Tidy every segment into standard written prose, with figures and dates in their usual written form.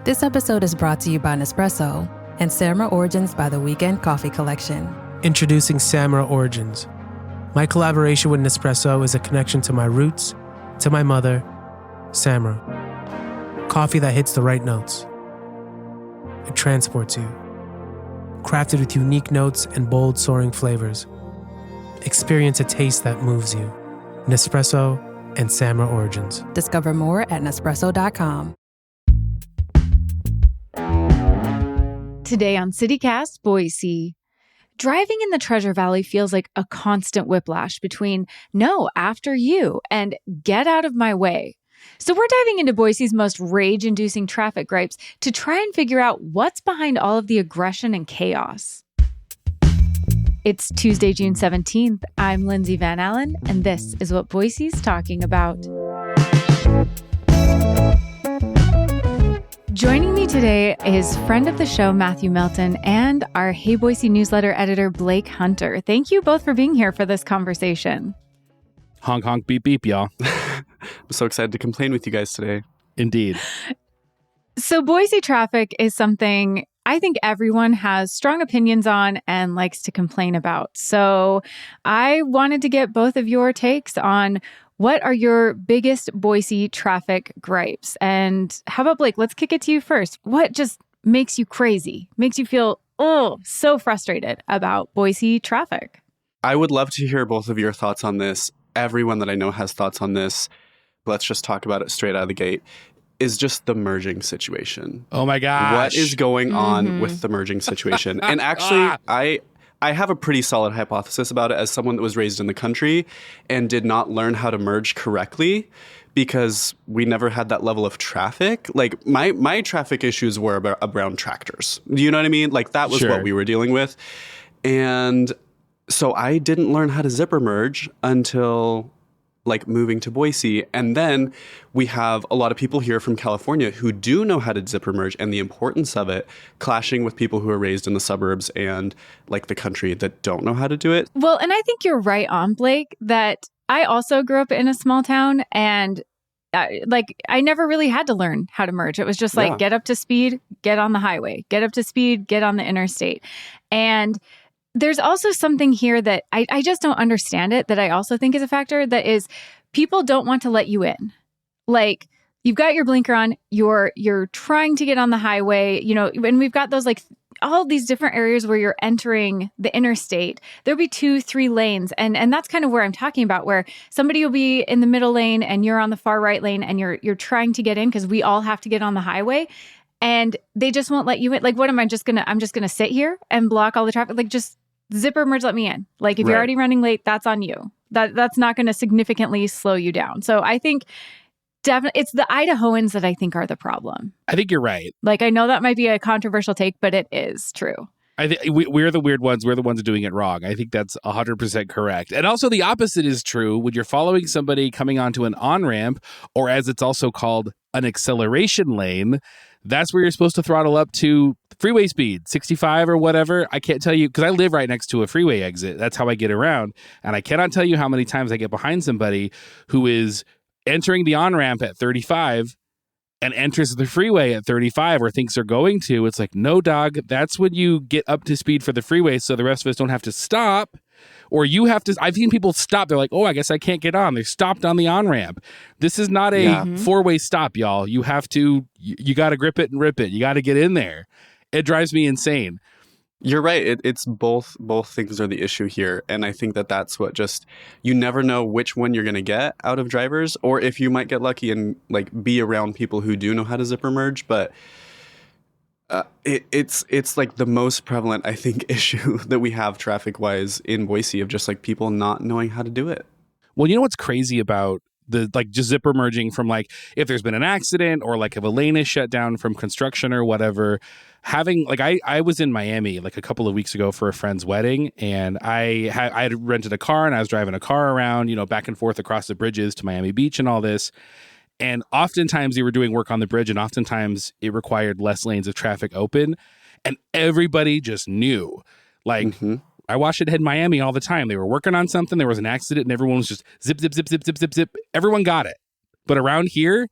This episode is brought to you by Nespresso and Samra Origins by the Weekend Coffee Collection. Introducing Samra Origins. My collaboration with Nespresso is a connection to my roots, to my mother, Samra. Coffee that hits the right notes. It transports you. Crafted with unique notes and bold, soaring flavors. Experience a taste that moves you. Nespresso and Samra Origins. Discover more at Nespresso.com. Today on CityCast Boise. Driving in the Treasure Valley feels like a constant whiplash between no, after you, and get out of my way. So we're diving into Boise's most rage-inducing traffic gripes to try and figure out what's behind all of the aggression and chaos. It's Tuesday, June 17th. I'm Lindsay Van Allen, and this is what Boise's talking about. Joining me today is friend of the show, Matthew Melton, and our Hey Boise newsletter editor, Blake Hunter. Thank you both for being here for this conversation. Honk, honk, beep, beep, y'all. I'm so excited to complain with you guys today. Indeed. So Boise traffic is something I think everyone has strong opinions on and likes to complain about. So I wanted to get both of your takes on what are your biggest Boise traffic gripes? And how about Blake? Let's kick it to you first. What just makes you crazy? Makes you feel, so frustrated about Boise traffic? I would love to hear both of your thoughts on this. Everyone that I know has thoughts on this. Let's just talk about it straight out of the gate. Is just the merging situation. Oh my gosh. What is going on with the merging situation? And actually, I have a pretty solid hypothesis about it as someone that was raised in the country and did not learn how to merge correctly because we never had that level of traffic. Like my traffic issues were around tractors. Do you know what I mean? Like that was Sure. what we were dealing with. And so I didn't learn how to zipper merge until like moving to Boise. And then we have a lot of people here from California who do know how to zipper merge and the importance of it, clashing with people who are raised in the suburbs and like the country that don't know how to do it. Well, and I think you're right on, Blake, that I also grew up in a small town and I never really had to learn how to merge. It was just like, get up to speed, get on the highway, get up to speed, get on the interstate. And there's also something here that I just don't understand it, that I also think is a factor, that is people don't want to let you in. Like you've got your blinker on, you're trying to get on the highway, you know, and we've got those like all these different areas where you're entering the interstate. There'll be 2-3 lanes. And that's kind of where I'm talking about, where somebody will be in the middle lane and you're on the far right lane and you're trying to get in because we all have to get on the highway. And they just won't let you in. Like, what am I just gonna sit here and block all the traffic? Like, just zipper merge, let me in. Like, if you're already running late, that's on you. That's not going to significantly slow you down. So I think definitely it's the Idahoans that I think are the problem. I think you're right. Like, I know that might be a controversial take, but it is true. I think we're the weird ones. We're the ones doing it wrong. I think that's 100% correct. And also the opposite is true. When you're following somebody coming onto an on-ramp, or as it's also called, an acceleration lane, that's where you're supposed to throttle up to freeway speed, 65 or whatever. I can't tell you, because I live right next to a freeway exit. That's how I get around. And I cannot tell you how many times I get behind somebody who is entering the on-ramp at 35 and enters the freeway at 35 or thinks they're going to. It's like, no, dog, that's when you get up to speed for the freeway so the rest of us don't have to stop. Or you have to, I've seen people stop. They're like, oh, I guess I can't get on. They're stopped on the on-ramp. This is not a four-way stop, y'all. You have to, you got to grip it and rip it. You got to get in there. It drives me insane. You're right. It's both things are the issue here. And I think that's what just, you never know which one you're going to get out of drivers, or if you might get lucky and like be around people who do know how to zipper merge. But it's like the most prevalent, I think, issue that we have traffic wise in Boise, of just like people not knowing how to do it. Well, you know what's crazy about the like just zipper merging from like if there's been an accident or like if a lane is shut down from construction or whatever, having like I was in Miami like a couple of weeks ago for a friend's wedding, and I had rented a car and I was driving a car around, you know, back and forth across the bridges to Miami Beach and all this. And oftentimes they were doing work on the bridge, and oftentimes it required less lanes of traffic open. And everybody just knew. Like, I watched it in Miami all the time. They were working on something. There was an accident, and everyone was just zip, zip, zip, zip, zip, zip, zip. Everyone got it. But around here,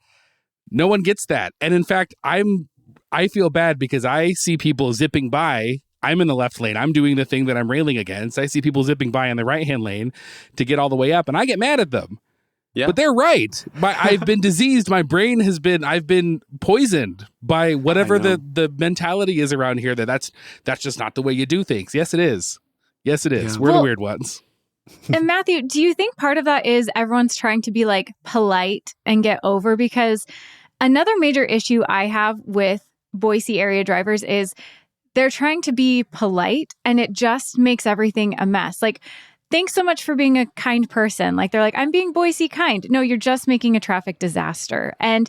no one gets that. And in fact, I'm I feel bad because I see people zipping by. I'm in the left lane. I'm doing the thing that I'm railing against. I see people zipping by in the right-hand lane to get all the way up, and I get mad at them. Yeah. But they're right. I've been diseased. My brain I've been poisoned by whatever the mentality is around here that's just not the way you do things. Yes, it is. Yes, it is. Yeah. We're the weird ones. And Matthew, do you think part of that is everyone's trying to be like polite and get over? Because another major issue I have with Boise area drivers is they're trying to be polite and it just makes everything a mess. Like, thanks so much for being a kind person. Like, they're like, I'm being Boise kind. No, you're just making a traffic disaster. And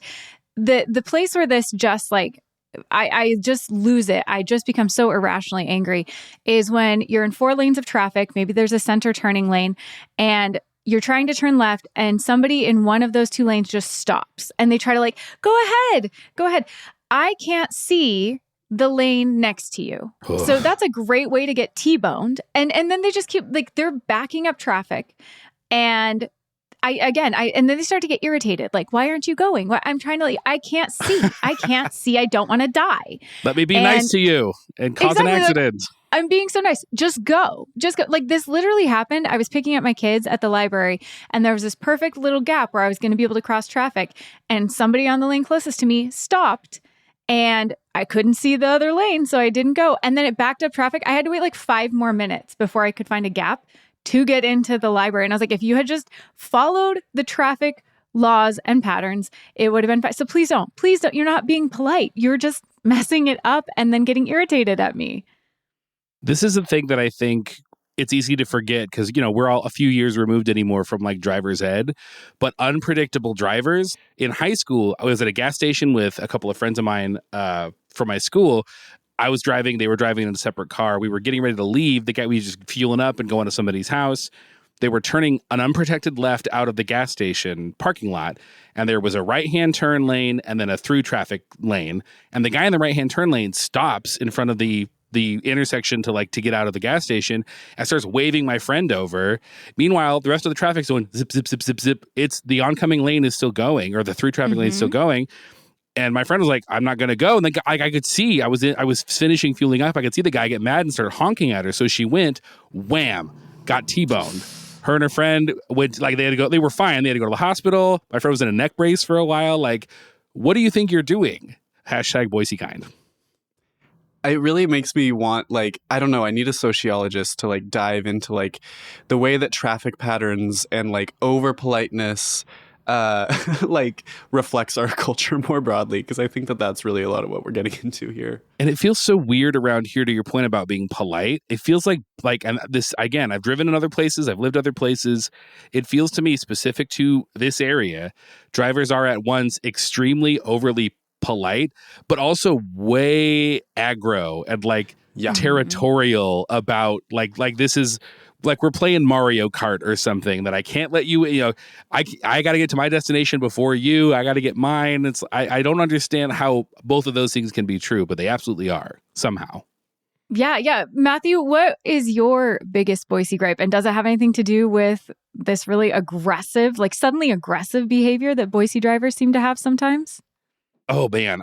the place where this just like, I just lose it. I just become so irrationally angry is when you're in 4 lanes of traffic. Maybe there's a center turning lane and you're trying to turn left and somebody in one of those 2 lanes just stops and they try to like, go ahead. I can't see the lane next to you. So that's a great way to get T-boned. And then they just keep like, they're backing up traffic. And and then they start to get irritated. Like, why aren't you going? I'm trying to, like, I can't see. I don't want to die. Let me be nice to you and cause an accident. Like, I'm being so nice. Just go. Like, this literally happened. I was picking up my kids at the library and there was this perfect little gap where I was going to be able to cross traffic. And somebody on the lane closest to me stopped. And I couldn't see the other lane, so I didn't go. And then it backed up traffic. I had to wait like 5 more minutes before I could find a gap to get into the library. And I was like, if you had just followed the traffic laws and patterns, it would have been fine. So please don't. You're not being polite. You're just messing it up and then getting irritated at me. This is a thing that I think it's easy to forget because, we're all a few years removed anymore from like driver's ed, but unpredictable drivers. In high school, I was at a gas station with a couple of friends of mine from my school. I was driving, they were driving in a separate car. We were getting ready to leave. We were just fueling up and going to somebody's house. They were turning an unprotected left out of the gas station parking lot, and there was a right-hand turn lane and then a through traffic lane. And the guy in the right-hand turn lane stops in front of the intersection to get out of the gas station and starts waving my friend over. Meanwhile, the rest of the traffic's going zip, zip, zip, zip, zip. It's the oncoming lane is still going, or the through traffic lane is still going. And my friend was like, I'm not going to go. And then I could see, I was finishing fueling up. I could see the guy get mad and start honking at her. So she went, wham, got T-boned. Her and her friend went, they had to go, they were fine. They had to go to the hospital. My friend was in a neck brace for a while. What do you think you're doing? # Boise kind. It really makes me want, I don't know, I need a sociologist to dive into the way that traffic patterns and over politeness reflects our culture more broadly, because I think that that's really a lot of what we're getting into here. And it feels so weird around here, to your point about being polite. It feels like and this, again, I've driven in other places, I've lived other places. It feels to me, specific to this area, drivers are at once extremely overly polite, but also way aggro and territorial about this is we're playing Mario Kart or something, that I can't let you, I got to get to my destination before you. I got to get mine. It's I don't understand how both of those things can be true, but they absolutely are somehow. Yeah. Matthew, what is your biggest Boise gripe? And does it have anything to do with this really aggressive, suddenly aggressive behavior that Boise drivers seem to have sometimes? Oh man,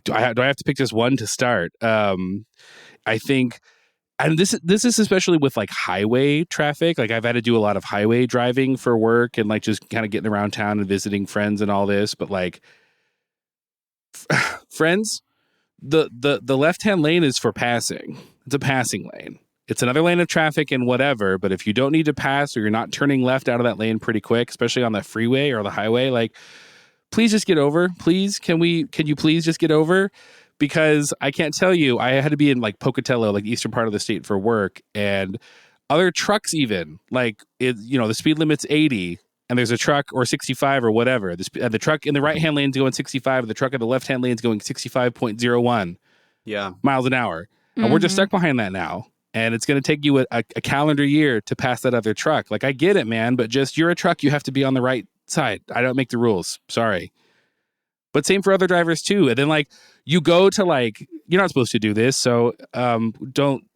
do I have to pick just one to start? I think. And this is especially with highway traffic. I've had to do a lot of highway driving for work and just kind of getting around town and visiting friends and all this. But friends, the left-hand lane is for passing. It's a passing lane. It's another lane of traffic and whatever. But if you don't need to pass, or you're not turning left out of that lane pretty quick, especially on the freeway or the highway, please just get over. Please, can you please just get over? Because I can't tell you, I had to be in Pocatello, the eastern part of the state, for work, and other trucks even, the speed limit's 80 and there's a truck, or 65 or whatever. The truck in the right-hand lane is going 65, the truck in the left-hand lane is going 65.01 miles an hour. And we're just stuck behind that now. And it's going to take you a calendar year to pass that other truck. I get it, man, but you're a truck, you have to be on the right side. I don't make the rules. Sorry. But same for other drivers too. And then you go to you're not supposed to do this, so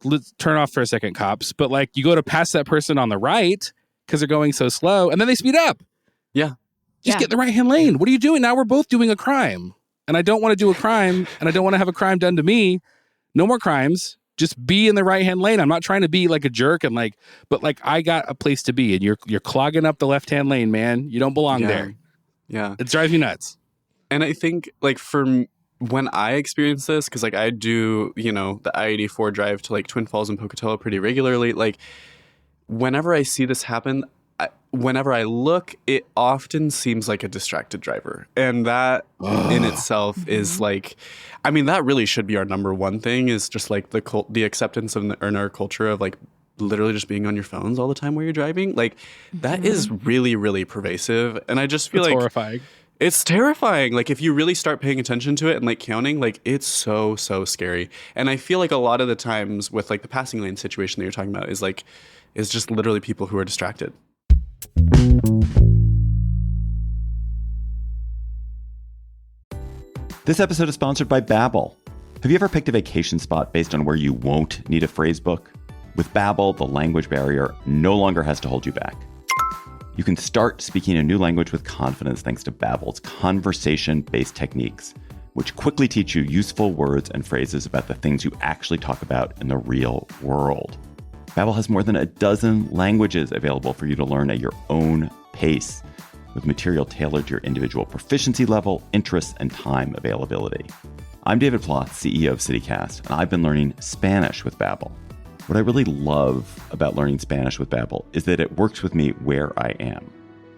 let's turn off for a second, cops. But you go to pass that person on the right because they're going so slow, and then they speed up. Yeah. Just get in the right-hand lane. What are you doing? Now we're both doing a crime. and I don't want to do a crime and I don't want to have a crime done to me, no more crimes. Just be in the right-hand lane. I'm not trying to be like a jerk but I got a place to be and you're clogging up the left-hand lane, man. You don't belong there. Yeah. It drives me nuts. And I think like when I experience this, because like I do, the I-84 drive to like Twin Falls and Pocatello pretty regularly, like whenever I see this happen, whenever I look, it often seems like a distracted driver. And that in itself is like, I mean, that really should be our number one thing, is just like the acceptance in our culture of like literally just being on your phones all the time while you're driving. Like that is really, really pervasive. And I just feel it's like horrifying. It's terrifying. Like if you really start paying attention to it and like counting, like it's so scary. And I feel like a lot of the times with like the passing lane situation that you're talking about is just literally people who are distracted. This episode is sponsored by Babbel. Have you ever picked a vacation spot based on where you won't need a phrase book? With Babbel, the language barrier no longer has to hold you back. You can start speaking a new language with confidence thanks to Babbel's conversation-based techniques, which quickly teach you useful words and phrases about the things you actually talk about in the real world. Babbel has more than a dozen languages available for you to learn at your own pace, with material tailored to your individual proficiency level, interests, and time availability. I'm David Plotz, CEO of CityCast, and I've been learning Spanish with Babbel. What I really love about learning Spanish with Babbel is that it works with me where I am.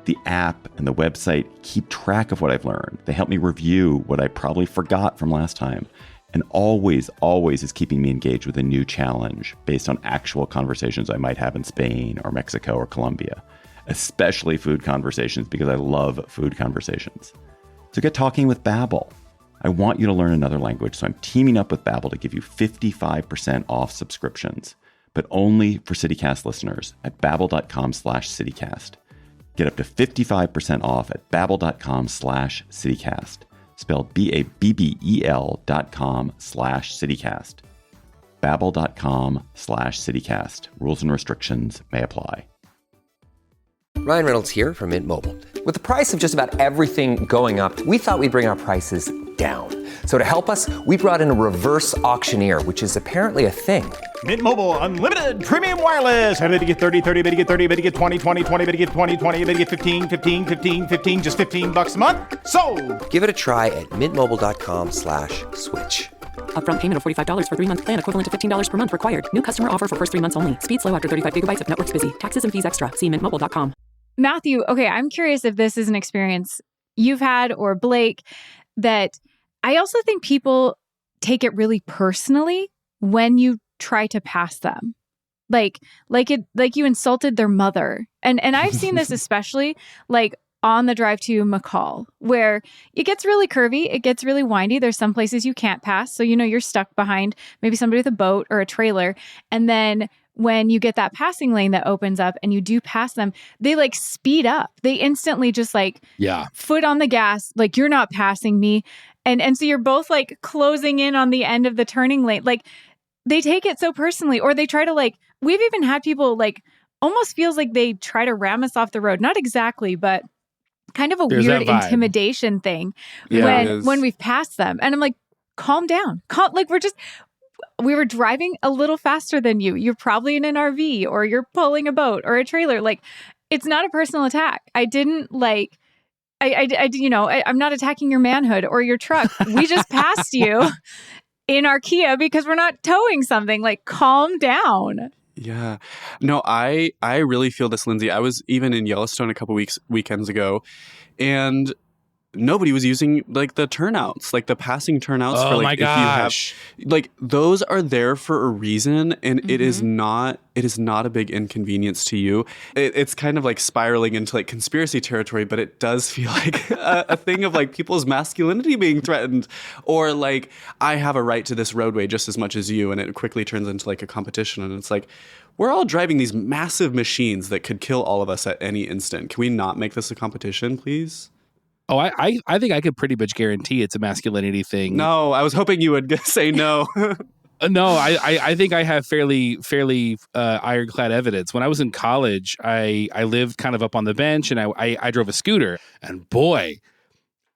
The app and the website keep track of what I've learned. They help me review what I probably forgot from last time, and always is keeping me engaged with a new challenge based on actual conversations I might have in Spain or Mexico or Colombia, especially food conversations, because I love food conversations. So get talking with Babbel. I want you to learn another language, so I'm teaming up with Babbel to give you 55% off subscriptions, but only for CityCast listeners at babbel.com/CityCast. Get up to 55% off at babbel.com/CityCast, spelled BABBEL.com/CityCast. Babbel.com/CityCast. Rules and restrictions may apply. Ryan Reynolds here from Mint Mobile. With the price of just about everything going up, we thought we'd bring our prices down. So to help us, we brought in a reverse auctioneer, which is apparently a thing. Mint Mobile Unlimited Premium Wireless. How to get 30, 30, bit to get 30, bit to get 20, 20, 20, bit to get 20, 20, bit to get 15, 15, 15, 15, just $15 a month? Sold! Give it a try at mintmobile.com/switch. Upfront payment of $45 for 3-month plan, equivalent to $15 per month required. New customer offer for first 3 months only. Speed slow after 35 gigabytes if network's busy. Taxes and fees extra. See mintmobile.com. Matthew, okay, I'm curious if this is an experience you've had, or Blake, that I also think people take it really personally when you try to pass them. Like you insulted their mother. And I've seen this especially like on the drive to McCall, where it gets really curvy, it gets really windy. There's some places you can't pass. So, you're stuck behind maybe somebody with a boat or a trailer. And then when you get that passing lane that opens up and you do pass them, they like speed up. They instantly just foot on the gas, like you're not passing me. And so you're both like closing in on the end of the turning lane. Like they take it so personally, or they try to we've even had people almost feels like they try to ram us off the road. Not exactly, but kind of a weird intimidation thing when we've passed them. And I'm like, calm down. We were driving a little faster than you. You're probably in an RV or you're pulling a boat or a trailer. Like, it's not a personal attack. I didn't I'm not attacking your manhood or your truck. We just passed you in our Kia because we're not towing something. Like, calm down. Yeah. No, I really feel this, Lindsay. I was even in Yellowstone a couple weekends ago, and nobody was using the turnouts, the passing turnouts. Oh my gosh. If you have, those are there for a reason, and it is not a big inconvenience to you. It's kind of spiraling into conspiracy territory, but it does feel like a thing of people's masculinity being threatened, or I have a right to this roadway just as much as you, and it quickly turns into a competition. And it's we're all driving these massive machines that could kill all of us at any instant. Can we not make this a competition, please? Oh, I think I could pretty much guarantee it's a masculinity thing. No, I was hoping you would say no. No, I think I have fairly ironclad evidence. When I was in college, I lived kind of up on the bench, and I drove a scooter. And boy,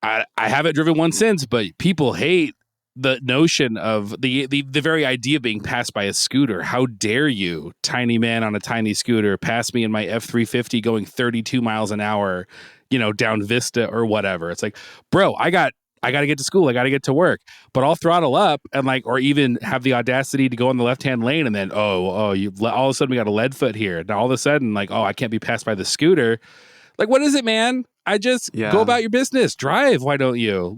I haven't driven one since, but people hate the notion of the very idea of being passed by a scooter. How dare you, tiny man on a tiny scooter, pass me in my F-350 going 32 miles an hour, down Vista or whatever. It's like, bro, I got to get to school. I got to get to work, but I'll throttle up and or even have the audacity to go in the left-hand lane. And then, you all of a sudden we got a lead foot here. Now all of a sudden, I can't be passed by the scooter. What is it, man? I just go about your business. Drive. Why don't you?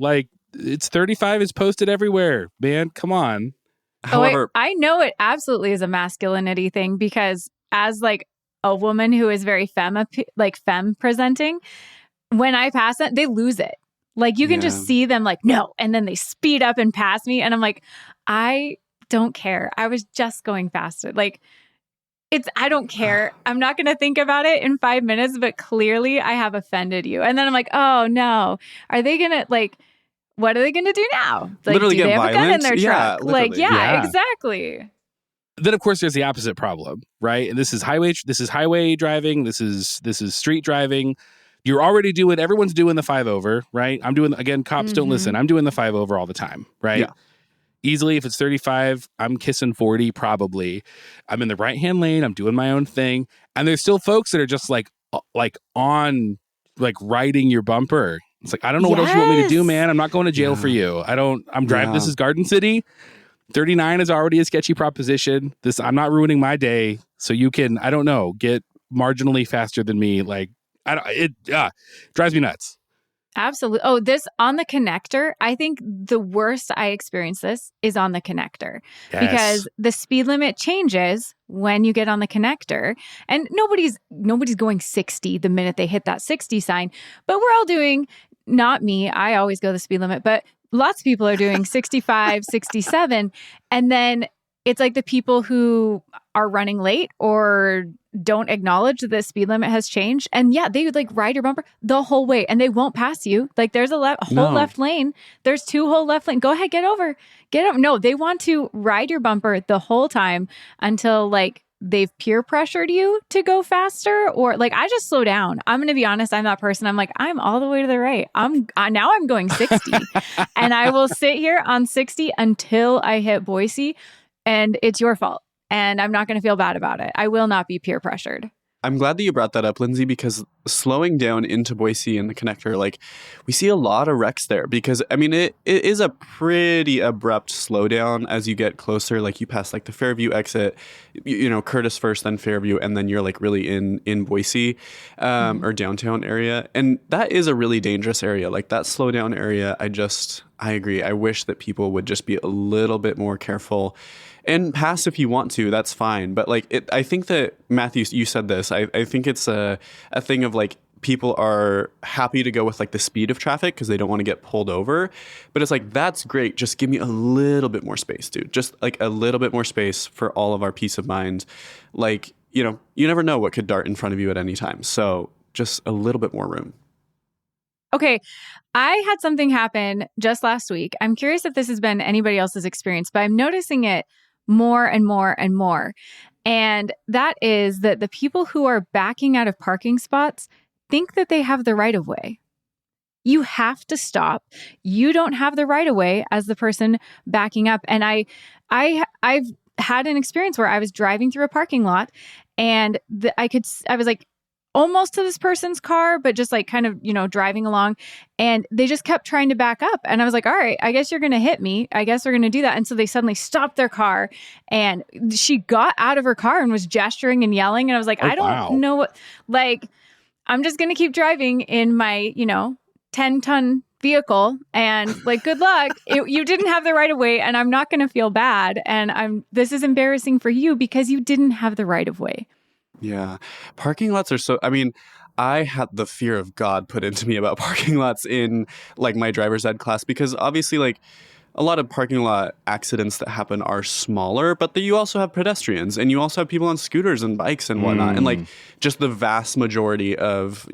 It's 35 is posted everywhere, man. Come on. However, I know it absolutely is a masculinity thing, because as a woman who is very femme presenting, when I pass it, they lose it. You can just see them no, and then they speed up and pass me, and I'm like, I don't care. I was just going faster. I don't care. I'm not going to think about it in 5 minutes, but clearly I have offended you. And then I'm like, oh no, are they going to what are they going to do now? Literally do get they have violent? a gun in their truck? Yeah. Exactly. Then of course there's the opposite problem, right? And this is highway driving. This is street driving. You're already everyone's doing the 5 over, right? I'm doing, again, cops don't listen. I'm doing the 5 over all the time, right? Yeah. Easily, if it's 35, I'm kissing 40 probably. I'm in the right-hand lane. I'm doing my own thing. And there's still folks that are just on riding your bumper. It's I don't know what else you want me to do, man. I'm not going to jail for you. I'm driving. This is Garden City. 39 is already a sketchy proposition. I'm not ruining my day. So you can, I don't know, get marginally faster than me. It drives me nuts. Absolutely. Oh, this on the connector. I think the worst I experience this is on the connector, because the speed limit changes when you get on the connector, and nobody's going 60 the minute they hit that 60 sign, but we're all doing, not me, I always go the speed limit, but lots of people are doing 65, 67. And then it's the people who are running late or don't acknowledge that the speed limit has changed. And they would ride your bumper the whole way, and they won't pass you. There's a whole left lane. There's 2 whole left lane. Go ahead, get over. No, they want to ride your bumper the whole time until they've peer pressured you to go faster, or I just slow down. I'm going to be honest. I'm that person. I'm I'm all the way to the right. Now I'm going 60 and I will sit here on 60 until I hit Boise, and it's your fault. And I'm not going to feel bad about it. I will not be peer pressured. I'm glad that you brought that up, Lindsay, because slowing down into Boise and the connector, we see a lot of wrecks there, because, it is a pretty abrupt slowdown as you get closer. You pass the Fairview exit, Curtis first, then Fairview, and then you're really in Boise or downtown area. And that is a really dangerous area. That slowdown area, I agree. I wish that people would just be a little bit more careful. And pass if you want to, that's fine. But I think that, Matthew, you said this. I think it's a thing of people are happy to go with the speed of traffic because they don't want to get pulled over. But it's that's great. Just give me a little bit more space, dude. Just a little bit more space for all of our peace of mind. You never know what could dart in front of you at any time. So just a little bit more room. Okay. I had something happen just last week. I'm curious if this has been anybody else's experience, but I'm noticing it more and more and more. And that is that the people who are backing out of parking spots think that they have the right of way. You have to stop. You don't have the right of way as the person backing up. And I've had an experience where I was driving through a parking lot, and I was almost to this person's car, but just kind of, driving along, and they just kept trying to back up. And I was like, all right, I guess you're going to hit me. I guess we're going to do that. And so they suddenly stopped their car, and she got out of her car and was gesturing and yelling. And I was like, I don't know what, I'm just going to keep driving in my, 10-ton vehicle, and good luck. You didn't have the right of way, and I'm not going to feel bad. And this is embarrassing for you because you didn't have the right of way. Yeah. Parking lots are so, I had the fear of God put into me about parking lots in my driver's ed class, because obviously a lot of parking lot accidents that happen are smaller, but you also have pedestrians, and you also have people on scooters and bikes and whatnot. And just the vast majority of,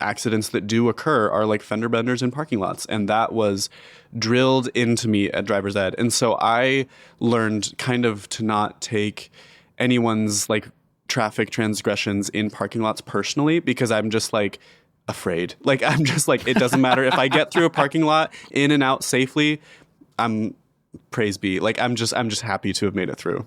accidents that do occur are fender benders in parking lots. And that was drilled into me at driver's ed. And so I learned kind of to not take anyone's traffic transgressions in parking lots personally, because I'm just afraid. Like, I'm just like, it doesn't matter if I get through a parking lot in and out safely. Praise be. Like, I'm just happy to have made it through.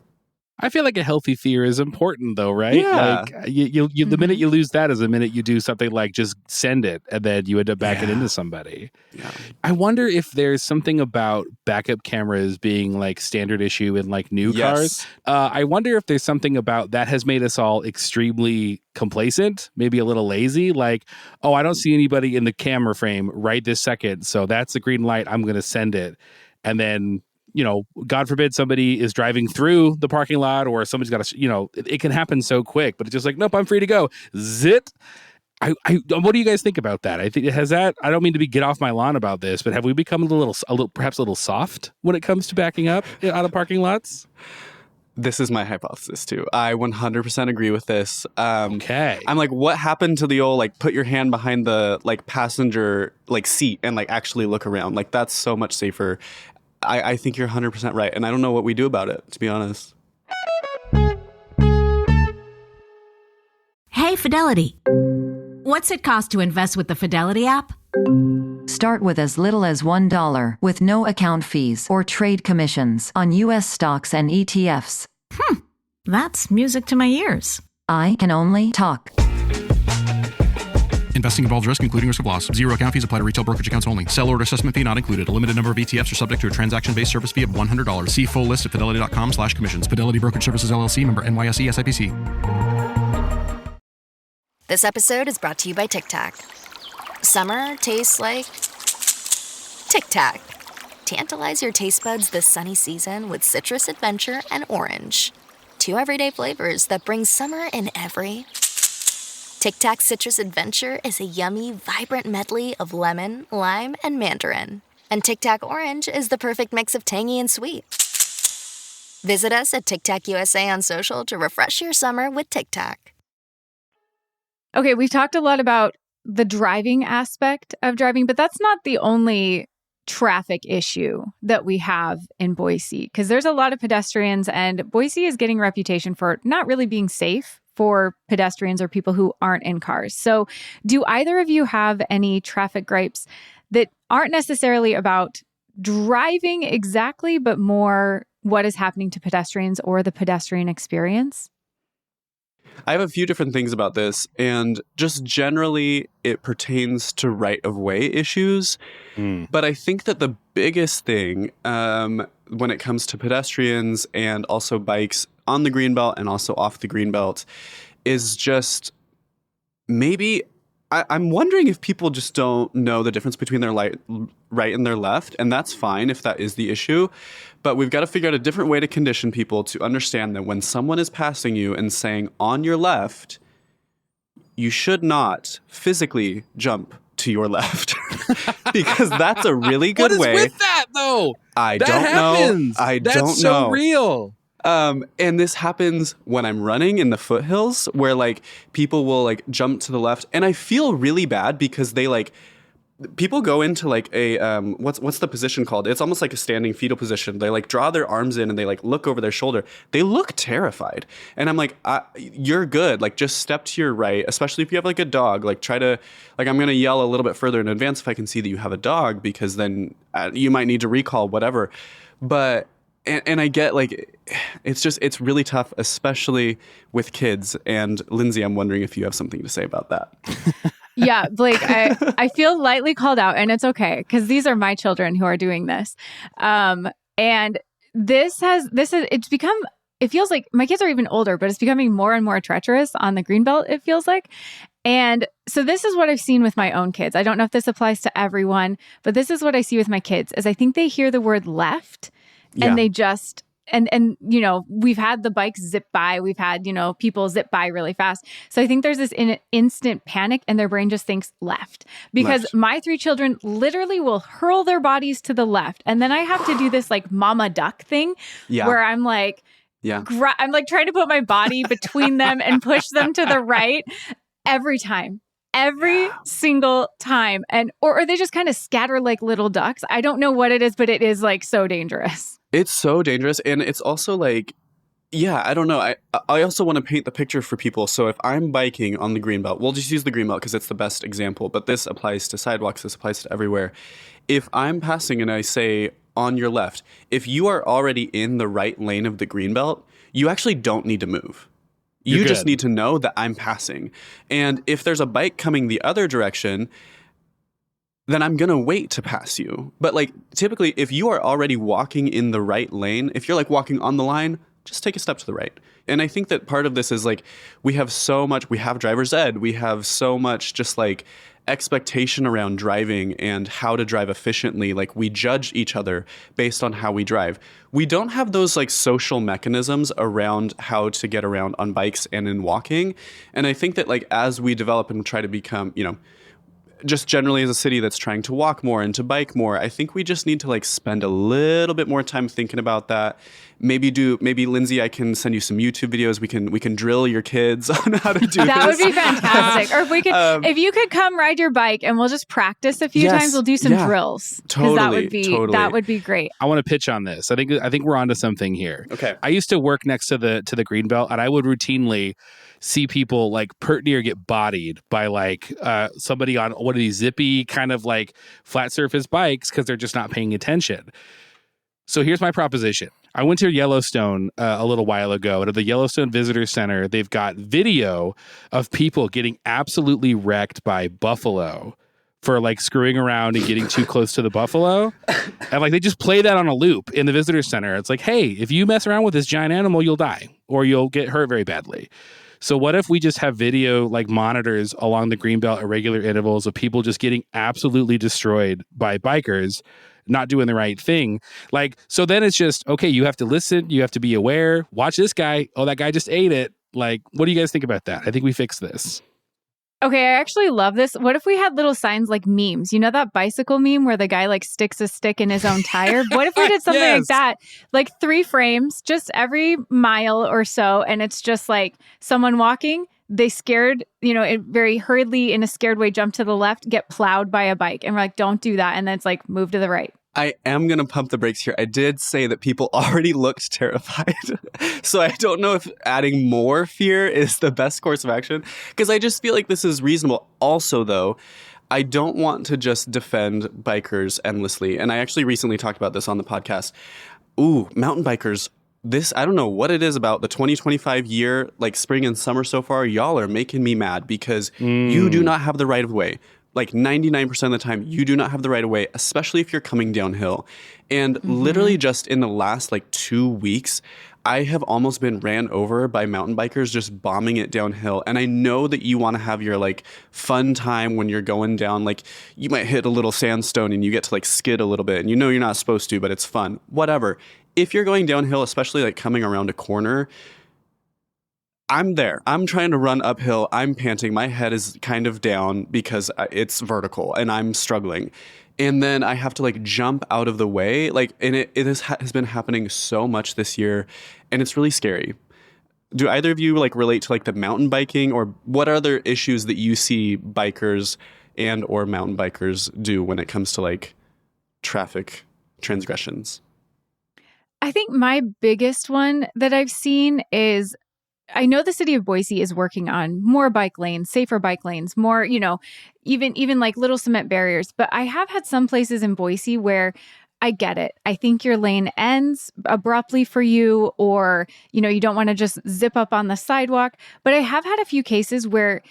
I feel like a healthy fear is important, though, right? Yeah. Like you the minute you lose that is the minute you do something like just send it, and then you end up backing into somebody. Yeah. I wonder if there's something about backup cameras being like standard issue in like new cars. I wonder if there's something about that has made us all extremely complacent, maybe a little lazy. Like, oh, I don't see anybody in the camera frame right this second, so that's the green light. I'm going to send it, and then, you know, God forbid somebody is driving through the parking lot, or somebody's got to, you know, it can happen so quick, but it's just like, nope, I'm free to go. Zit. What do you guys think about that? I think it has that. I don't mean to get off my lawn about this, but have we become perhaps a little soft when it comes to backing up out of parking lots? This is my hypothesis too. I 100% agree with this. Okay. I'm like, what happened to the old, like, put your hand behind the, like, passenger, like, seat and, like, actually look around? Like, that's so much safer. I think you're 100% right. And I don't know what we do about it, to be honest. Hey, Fidelity. What's it cost to invest with the Fidelity app? Start with as little as $1 with no account fees or trade commissions on U.S. stocks and ETFs. That's music to my ears. I can only talk. Investing involves risk, including risk of loss. Zero account fees apply to retail brokerage accounts only. Sell order assessment fee not included. A limited number of ETFs are subject to a transaction-based service fee of $100. See full list at fidelity.com/commissions. Fidelity Brokerage Services, LLC, member NYSE SIPC. This episode is brought to you by Tic Tac. Summer tastes like Tic Tac. Tantalize your taste buds this sunny season with citrus adventure and orange. 2 everyday flavors that bring summer in every. Tic Tac Citrus Adventure is a yummy, vibrant medley of lemon, lime, and mandarin. And Tic Tac Orange is the perfect mix of tangy and sweet. Visit us at Tic Tac USA on social to refresh your summer with Tic Tac. Okay, we've talked a lot about the driving aspect of driving, but that's not the only traffic issue that we have in Boise, because there's a lot of pedestrians, and Boise is getting a reputation for not really being safe for pedestrians or people who aren't in cars. So do either of you have any traffic gripes that aren't necessarily about driving exactly, but more what is happening to pedestrians or the pedestrian experience? I have a few different things about this, and just generally it pertains to right-of-way issues. But I think that the biggest thing when it comes to pedestrians and also bikes on the greenbelt and also off the greenbelt is just maybe I'm wondering if people just don't know the difference between their right and their left, and that's fine if that is the issue. But we've got to figure out a different way to condition people to understand that when someone is passing you and saying on your left, you should not physically jump to your left because that's a really good way. What is with that, though? I that don't happens. know. I That's don't know. so real. And this happens when I'm running in the foothills where like people will like jump to the left, and I feel really bad because they like people go into like a what's the position called? It's almost like a standing fetal position. They like draw their arms in and they like look over their shoulder. They look terrified. And I'm like, you're good. Like just step to your right, especially if you have like a dog. Like try to like I'm going to yell a little bit further in advance if I can see that you have a dog, because then you might need to recall whatever. But and I get like it's really tough, especially with kids. And Lindsay, I'm wondering if you have something to say about that. Yeah, Blake, I feel lightly called out, and it's okay because these are my children who are doing this. And it's become, it feels like my kids are even older, but it's becoming more and more treacherous on the greenbelt, it feels like. And so this is what I've seen with my own kids. I don't know if this applies to everyone, but this is what I see with my kids is I think they hear the word left and they just, and you know, we've had the bikes zip by, we've had, you know, people zip by really fast. So I think there's this instant panic and their brain just thinks left, because my 3 children literally will hurl their bodies to the left. And then I have to do this like mama duck thing where I'm like, I'm like trying to put my body between them and push them to the right every time. Every single time. And or they just kind of scatter like little ducks. I don't know what it is, but it is like so dangerous. It's so dangerous. And it's also like Yeah, I don't know. I also want to paint the picture for people. So if I'm biking on the greenbelt, we'll just use the greenbelt because it's the best example, but this applies to sidewalks, this applies to everywhere. If I'm passing and I say on your left, if you are already in the right lane of the greenbelt, you actually don't need to move. You just need to know that I'm passing. And if there's a bike coming the other direction, then I'm going to wait to pass you. But like typically, if you are already walking in the right lane, if you're like walking on the line, just take a step to the right. And I think that part of this is like, we have driver's ed, we have so much just like expectation around driving and how to drive efficiently. Like we judge each other based on how we drive. We don't have those like social mechanisms around how to get around on bikes and in walking. And I think that like, as we develop and try to become, just generally as a city that's trying to walk more and to bike more, I think we just need to like spend a little bit more time thinking about that. Maybe Lindsay, I can send you some YouTube videos. We can drill your kids on how to do this. That would be fantastic. Or if we could, if you could come ride your bike and we'll just practice a few times. We'll do some drills. Totally. That would be great. I want to pitch on this. I think we're onto something here. Okay. I used to work next to the greenbelt, and I would routinely see people like pert near get bodied by like somebody on one of these zippy kind of like flat surface bikes because they're just not paying attention. So here's my proposition. I went to Yellowstone a little while ago, and at the Yellowstone Visitor Center, they've got video of people getting absolutely wrecked by buffalo for like screwing around and getting too close to the buffalo. And like they just play that on a loop in the Visitor Center. It's like, hey, if you mess around with this giant animal, you'll die or you'll get hurt very badly. So what if we just have video like monitors along the greenbelt at regular intervals of people just getting absolutely destroyed by bikers not doing the right thing? Like, so then it's just, okay, you have to listen, you have to be aware, watch this guy. Oh, that guy just ate it. Like, what do you guys think about that? I think we fixed this. Okay, I actually love this. What if we had little signs like memes? You know that bicycle meme where the guy like sticks a stick in his own tire? What if we did something like that? Like 3 frames, just every mile or so. And it's just like someone walking, they scared, it very hurriedly in a scared way, jump to the left, get plowed by a bike. And we're like, don't do that. And then it's like, move to the right. I am going to pump the brakes here. I did say that people already looked terrified. So I don't know if adding more fear is the best course of action, because I just feel like this is reasonable. Also, though, I don't want to just defend bikers endlessly. And I actually recently talked about this on the podcast. Mountain bikers. I don't know what it is about the 2025 year, like spring and summer so far. Y'all are making me mad because you do not have the right of way. Like 99% of the time, you do not have the right of way, especially if you're coming downhill. And literally just in the last like 2 weeks, I have almost been ran over by mountain bikers just bombing it downhill. And I know that you want to have your like fun time when you're going down. Like you might hit a little sandstone and you get to like skid a little bit. And you're not supposed to, but it's fun. Whatever. If you're going downhill, especially like coming around a corner, I'm there. I'm trying to run uphill. I'm panting. My head is kind of down because it's vertical and I'm struggling. And then I have to like jump out of the way. Like, and it has been happening so much this year, and it's really scary. Do either of you like relate to like the mountain biking, or what other issues that you see bikers and or mountain bikers do when it comes to like traffic transgressions? I think my biggest one that I've seen is, I know the city of Boise is working on more bike lanes, safer bike lanes, more, even like little cement barriers. But I have had some places in Boise where I get it. I think your lane ends abruptly for you, or, you don't want to just zip up on the sidewalk. But I have had a few cases where,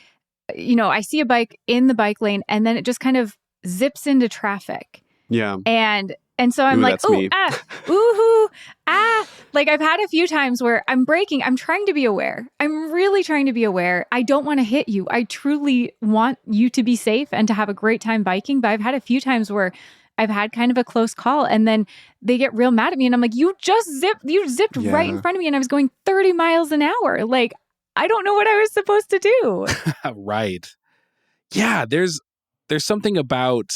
I see a bike in the bike lane and then it just kind of zips into traffic. Yeah. And so I'm like, like I've had a few times where I'm braking. I'm trying to be aware. I'm really trying to be aware. I don't want to hit you. I truly want you to be safe and to have a great time biking. But I've had a few times where I've had kind of a close call, and then they get real mad at me. And I'm like, you zipped right in front of me, and I was going 30 miles an hour. Like, I don't know what I was supposed to do. Right. Yeah. There's something about,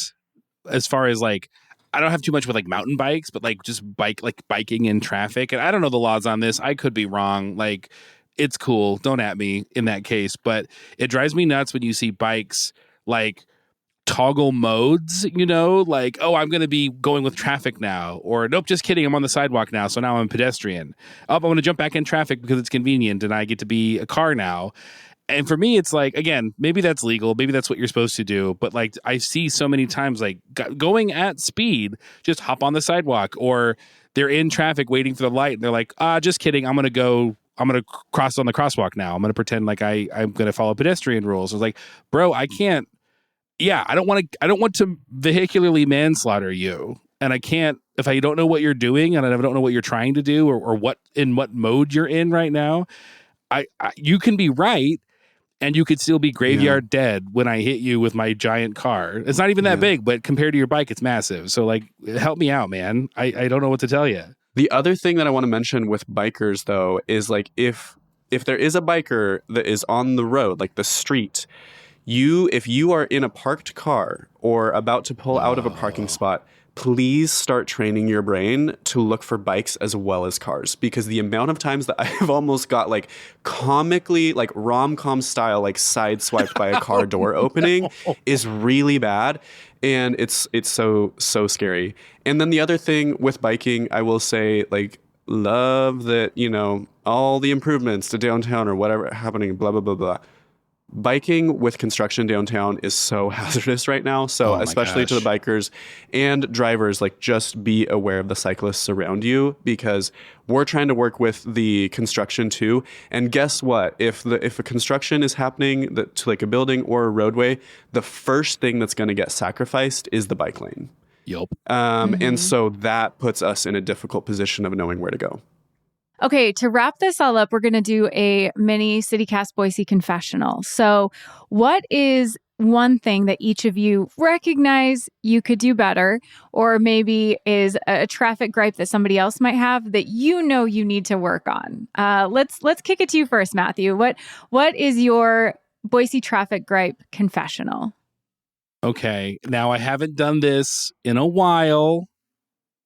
as far as like, I don't have too much with like mountain bikes, but like just biking in traffic. And I don't know the laws on this. I could be wrong. Like, it's cool. Don't at me in that case. But it drives me nuts when you see bikes like toggle modes, like, oh, I'm going to be going with traffic now, or nope, just kidding, I'm on the sidewalk now, so now I'm a pedestrian. Oh, I want to jump back in traffic because it's convenient and I get to be a car now. And for me, it's like, again, maybe that's legal, maybe that's what you're supposed to do, but like I see so many times like going at speed, just hop on the sidewalk, or they're in traffic waiting for the light and they're like, just kidding, I'm going to cross on the crosswalk now. I'm going to pretend like I'm going to follow pedestrian rules. I was like, bro, I can't. Yeah, I don't want to vehicularly manslaughter you. And I can't, if I don't know what you're doing and I don't know what you're trying to do or what mode you're in right now, you can be right and you could still be graveyard dead when I hit you with my giant car. It's not even that big, but compared to your bike, it's massive. So like, help me out, man. I don't know what to tell you. The other thing that I want to mention with bikers, though, is like if there is a biker that is on the road, like the street, if you are in a parked car or about to pull out of a parking spot, please start training your brain to look for bikes as well as cars, because the amount of times that I've almost got like comically, like rom-com style, like sideswiped by a car door opening is really bad. And it's so scary. And then the other thing with biking, I will say, like, love that, all the improvements to downtown or whatever happening, blah, blah, blah, blah. Biking with construction downtown is so hazardous right now. So especially to the bikers and drivers, like, just be aware of the cyclists around you, because we're trying to work with the construction too. And guess what? If a construction is happening to like a building or a roadway, the first thing that's going to get sacrificed is the bike lane. Yep. And so that puts us in a difficult position of knowing where to go. Okay, to wrap this all up, we're going to do a mini CityCast Boise confessional. So what is one thing that each of you recognize you could do better, or maybe is a traffic gripe that somebody else might have that you need to work on? Let's kick it to you first, Matthew. What is your Boise traffic gripe confessional? Okay, now I haven't done this in a while.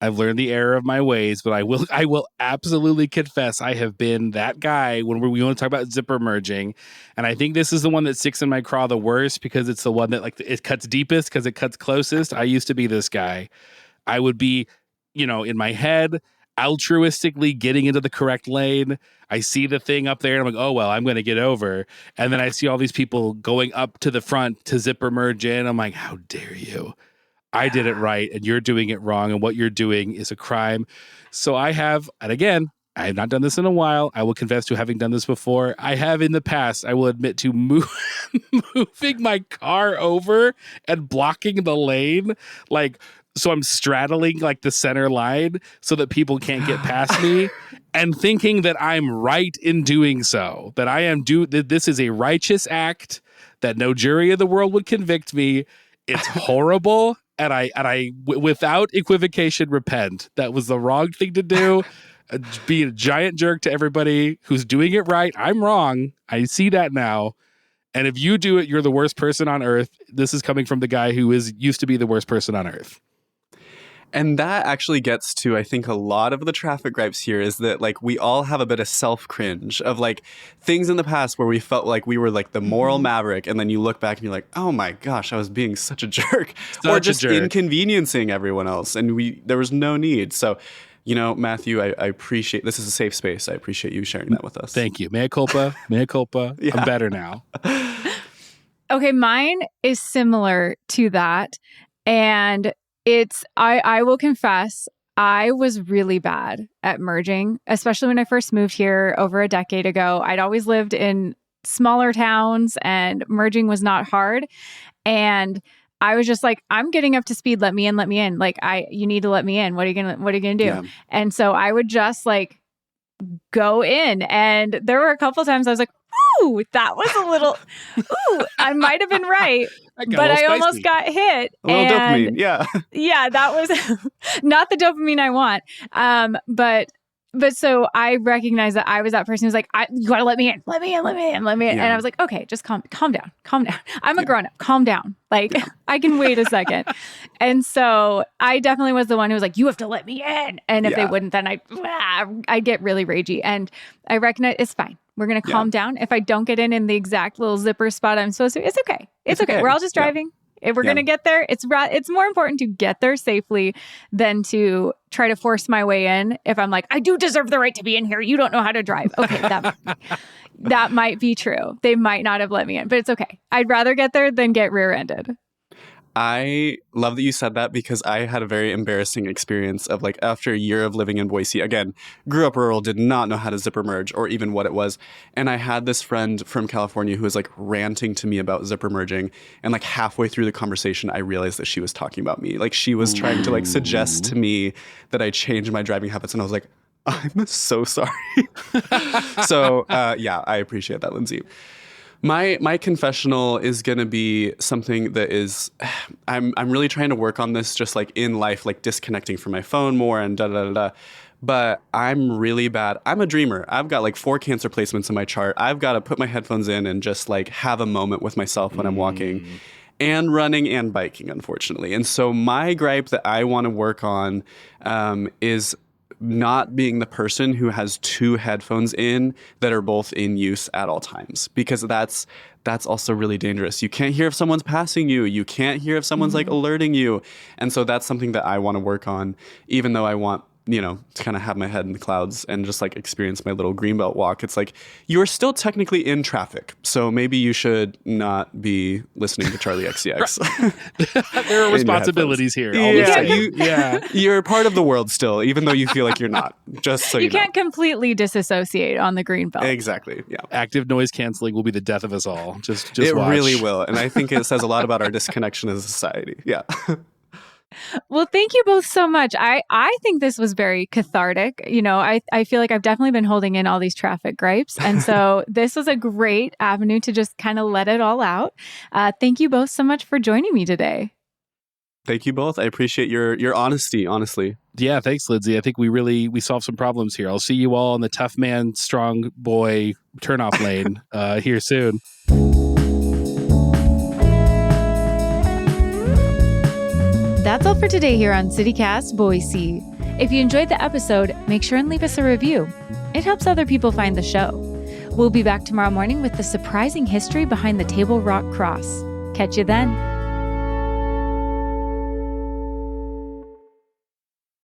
I've learned the error of my ways, but I will absolutely confess I have been that guy when we want to talk about zipper merging. And I think this is the one that sticks in my craw the worst, because it's the one that like it cuts deepest because it cuts closest. I used to be this guy. I would be, in my head, altruistically getting into the correct lane. I see the thing up there and I'm like, oh, well, I'm going to get over. And then I see all these people going up to the front to zipper merge in. I'm like, how dare you? I did it right and you're doing it wrong, and what you're doing is a crime. So I have, and again, I have not done this in a while. I will confess to having done this before. I have in the past, I will admit to moving my car over and blocking the lane. Like, so I'm straddling like the center line so that people can't get past me, and thinking that I'm right in doing so, that that this is a righteous act, that no jury in the world would convict me. It's horrible. And I, without equivocation, repent. That was the wrong thing to do. Be a giant jerk to everybody who's doing it right. I'm wrong. I see that now. And if you do it, you're the worst person on earth. This is coming from the guy who used to be the worst person on earth. And that actually gets to, I think, a lot of the traffic gripes here is that, like, we all have a bit of self-cringe of, like, things in the past where we felt like we were, like, the moral maverick, and then you look back and you're like, oh my gosh, I was being such a jerk. Or just inconveniencing everyone else, and there was no need. So, Matthew, I appreciate, this is a safe space. I appreciate you sharing that with us. Thank you. Mea culpa. Mea culpa. Yeah. I'm better now. Okay, mine is similar to that. And I will confess, I was really bad at merging, especially when I first moved here over a decade ago. I'd always lived in smaller towns and merging was not hard. And I was just like, I'm getting up to speed. Let me in. Like, you need to let me in. What are you going to do? Yeah. And so I would just like go in. And there were a couple of times I was like, ooh, that was a little, I might have been right. But I almost got hit. A little dopamine, yeah. Yeah, that was not the dopamine I want. But so I recognized that I was that person who's like, you gotta let me in. Yeah. And I was like, okay, just calm down. I'm a grown up. Calm down. Like, I can wait a second. And so I definitely was the one who was like, you have to let me in. And if they wouldn't, then I'd get really ragey. And I recognize it's fine. We're going to calm down. If I don't get in the exact little zipper spot I'm supposed to, it's okay. It's okay. We're all just driving. If we're going to get there, it's more important to get there safely than to try to force my way in. If I'm like, I do deserve the right to be in here. You don't know how to drive. Okay, that might be true. They might not have let me in, but it's okay. I'd rather get there than get rear-ended. I love that you said that because I had a very embarrassing experience of like after a year of living in Boise. Again, grew up rural, did not know how to zipper merge or even what it was. And I had this friend from California who was like ranting to me about zipper merging. And like halfway through the conversation, I realized that she was talking about me. Like she was trying to like suggest to me that I change my driving habits. And I was like, I'm so sorry. So yeah, I appreciate that, Lindsay. My confessional is going to be something that is, I'm really trying to work on this just like in life, like disconnecting from my phone more and da-da-da-da. But I'm really bad. I'm a dreamer. I've got like 4 cancer placements in my chart. I've got to put my headphones in and just like have a moment with myself when I'm walking and running and biking, unfortunately. And so my gripe that I want to work on is not being the person who has 2 headphones in that are both in use at all times, because that's also really dangerous. You can't hear if someone's passing you. You can't hear if someone's like alerting you. And so that's something that I want to work on, even though I want, to kind of have my head in the clouds and just like experience my little greenbelt walk. It's like, you're still technically in traffic. So maybe you should not be listening to Charlie XCX. There are responsibilities here. You're part of the world still, even though you feel like you're not. Just so you can't completely disassociate on the greenbelt. Exactly. Yeah. Active noise canceling will be the death of us all. Just it watch. Really will. And I think it says a lot about our disconnection as a society. Yeah. Well, thank you both so much. I think this was very cathartic. I feel like I've definitely been holding in all these traffic gripes. And so this was a great avenue to just kind of let it all out. Thank you both so much for joining me today. Thank you both. I appreciate your honesty, honestly. Yeah, thanks, Lindsay. I think we solved some problems here. I'll see you all in the tough man, strong boy turnoff lane here soon. That's all for today here on CityCast Boise. If you enjoyed the episode, make sure and leave us a review. It helps other people find the show. We'll be back tomorrow morning with the surprising history behind the Table Rock Cross. Catch you then.